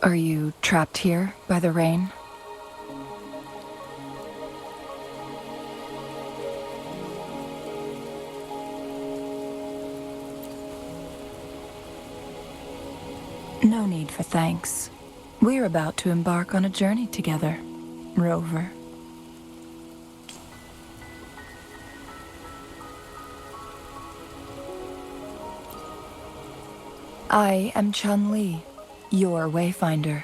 Are you trapped here by the rain? No need for thanks. We're about to embark on a journey together, Rover. I am Changli, your wayfinder.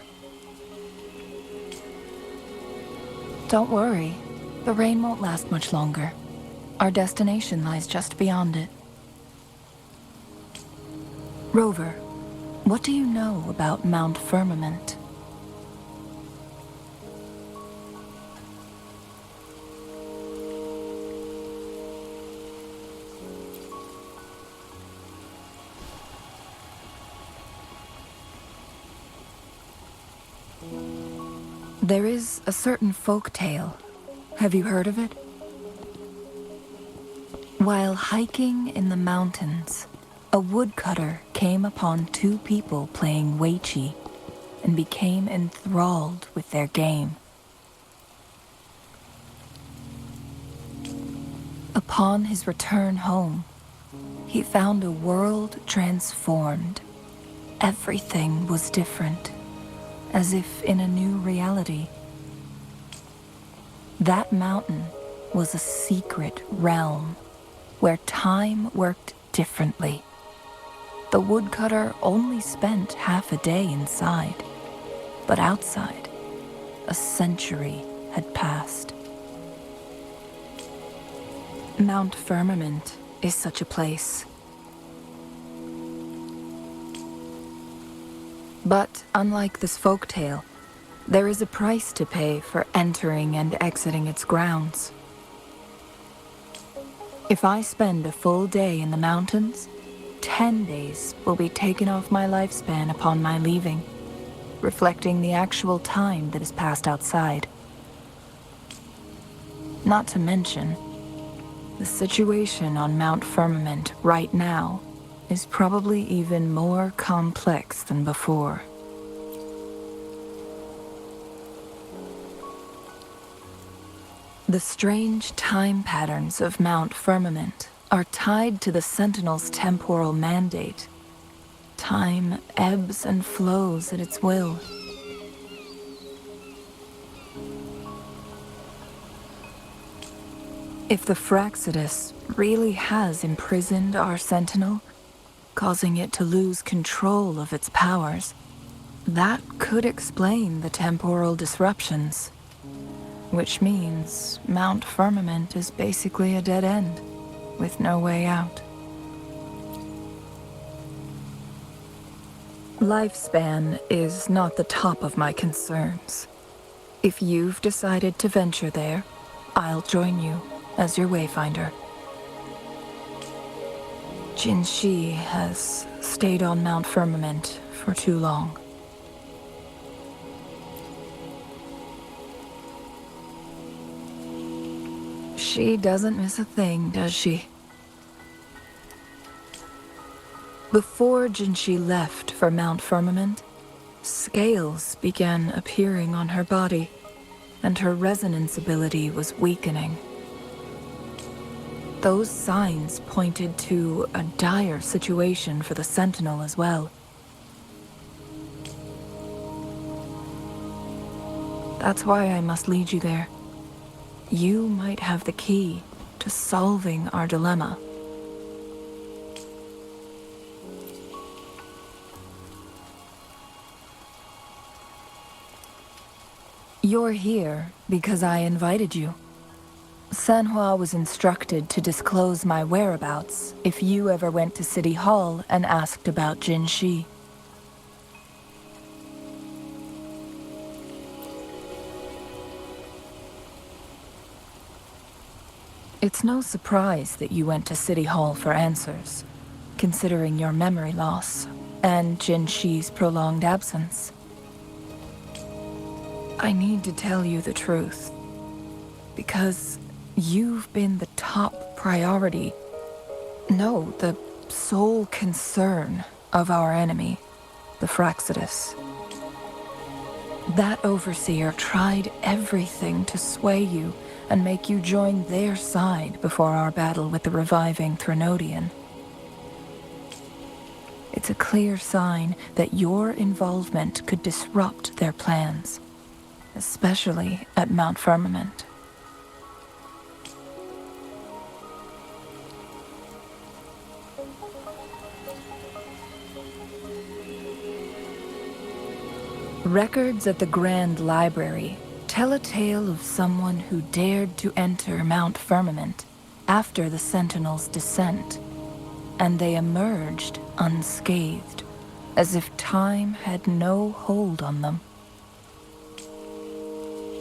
Don't worry, the rain won't last much longer. Our destination lies just beyond it. Rover, what do you know about Mount Firmament? There is a certain folk tale. Have you heard of it? While hiking in the mountains, a woodcutter came upon two people playing weiqi and became enthralled with their game. Upon his return home, he found a world transformed. Everything was different, as if in a new reality. That mountain was a secret realm where time worked differently. The woodcutter only spent half a day inside, but outside, a century had passed. Mount Firmament is such a place. But unlike this folktale, there is a price to pay for entering and exiting its grounds. If I spend a full day in the mountains, 10 days will be taken off my lifespan upon my leaving, reflecting the actual time that is passed outside. Not to mention, the situation on Mount Firmament right now is probably even more complex than before. The strange time patterns of Mount Firmament are tied to the Sentinel's temporal mandate. Time ebbs and flows at its will. If the Fractsidus really has imprisoned our Sentinel, causing it to lose control of its powers, that could explain the temporal disruptions. Which means Mount Firmament is basically a dead end, with no way out. Lifespan is not the top of my concerns. If you've decided to venture there, I'll join you as your wayfinder. Jinshi has stayed on Mount Firmament for too long. She doesn't miss a thing, does she? Before Jinshi left for Mount Firmament, scales began appearing on her body, and her resonance ability was weakening. Those signs pointed to a dire situation for the Sentinel as well. That's why I must lead you there. You might have the key to solving our dilemma. You're here because I invited you. Sanhua was instructed to disclose my whereabouts if you ever went to City Hall and asked about Jinshi. It's no surprise that you went to City Hall for answers, considering your memory loss and Jinshi's prolonged absence. I need to tell you the truth, because you've been the top priority, no, the sole concern of our enemy, the Fractsidus. That overseer tried everything to sway you and make you join their side before our battle with the reviving Threnodian. It's a clear sign that your involvement could disrupt their plans, especially at Mount Firmament. Records at the Grand Library tell a tale of someone who dared to enter Mount Firmament after the Sentinels' descent, and they emerged unscathed, as if time had no hold on them.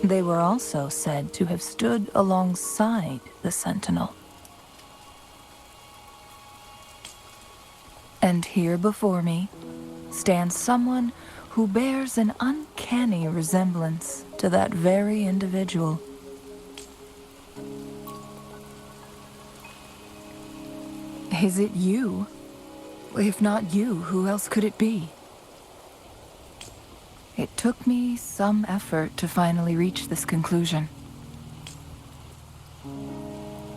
They were also said to have stood alongside the Sentinel. And here before me stands someone who bears an uncanny resemblance to that very individual. Is it you? If not you, who else could it be? It took me some effort to finally reach this conclusion.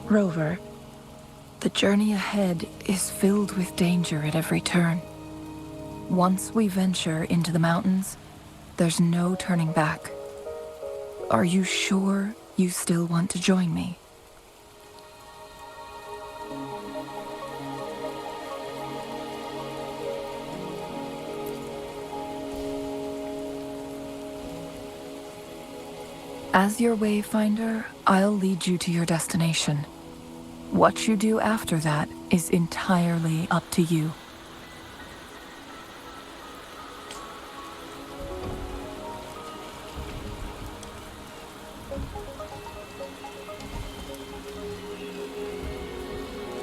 Rover, the journey ahead is filled with danger at every turn. Once we venture into the mountains, there's no turning back. Are you sure you still want to join me? As your wayfinder, I'll lead you to your destination. What you do after that is entirely up to you.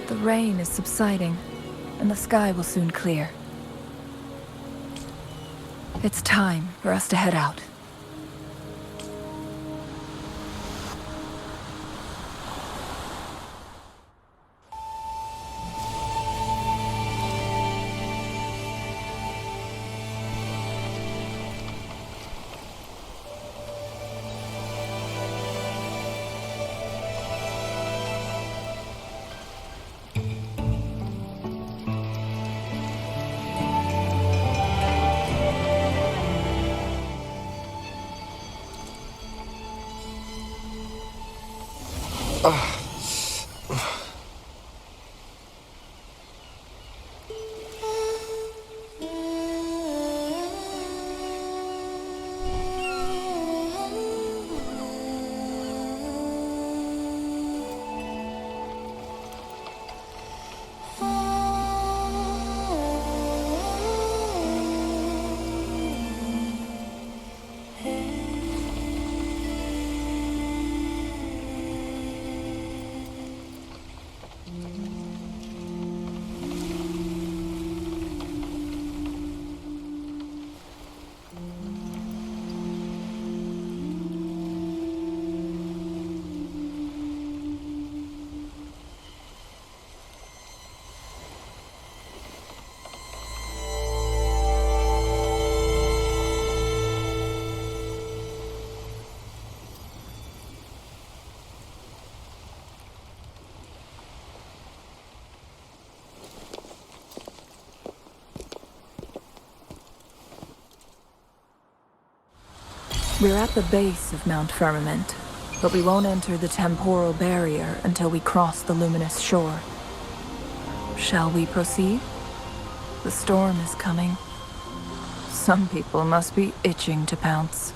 The rain is subsiding, and the sky will soon clear. It's time for us to head out. We're at the base of Mount Firmament, but we won't enter the temporal barrier until we cross the luminous shore. Shall we proceed? The storm is coming. Some people must be itching to pounce.